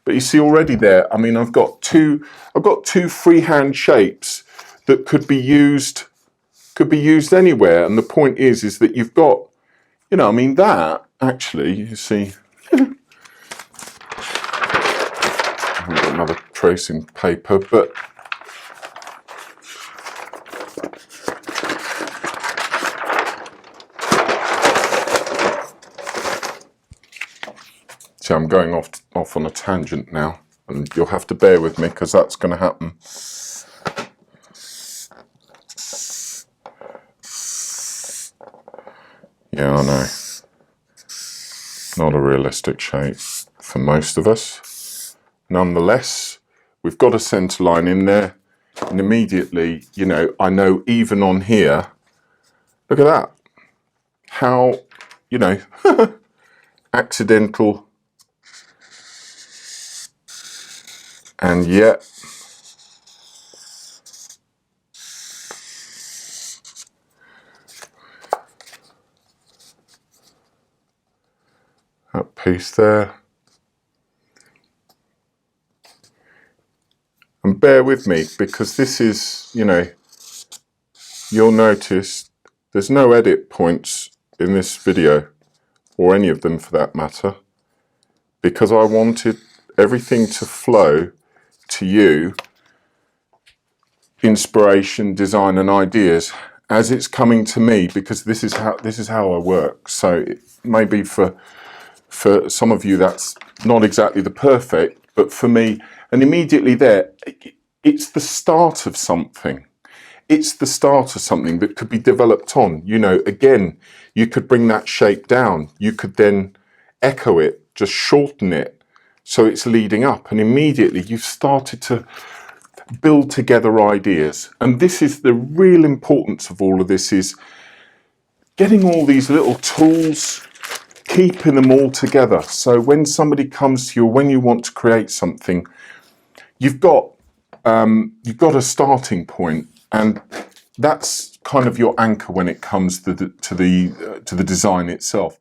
But you see already there, I mean, I've got two freehand shapes that could be used anywhere. And the point is that you've got, you know, I mean, that actually, you see, I've got another tracing paper, but see, I'm going off on a tangent now, and you'll have to bear with me because that's going to happen. Yeah, I know. Not a realistic shape for most of us. Nonetheless, we've got a centre line in there, and immediately, you know, I know even on here, look at that, how, you know, accidental, and yet that piece there. And bear with me, because this is, you know, you'll notice there's no edit points in this video, or any of them for that matter, because I wanted everything to flow to you, inspiration, design and ideas as it's coming to me, because this is how I work. So it maybe for some of you that's not exactly the perfect, but for me, and immediately there, it's the start of something. It's the start of something that could be developed on. You know, again, you could bring that shape down. You could then echo it, just shorten it so it's leading up. And immediately you've started to build together ideas. And this is the real importance of all of this, is getting all these little tools, keeping them all together. So when somebody comes to you, when you want to create something, you've got a starting point, and that's kind of your anchor when it comes to the design itself.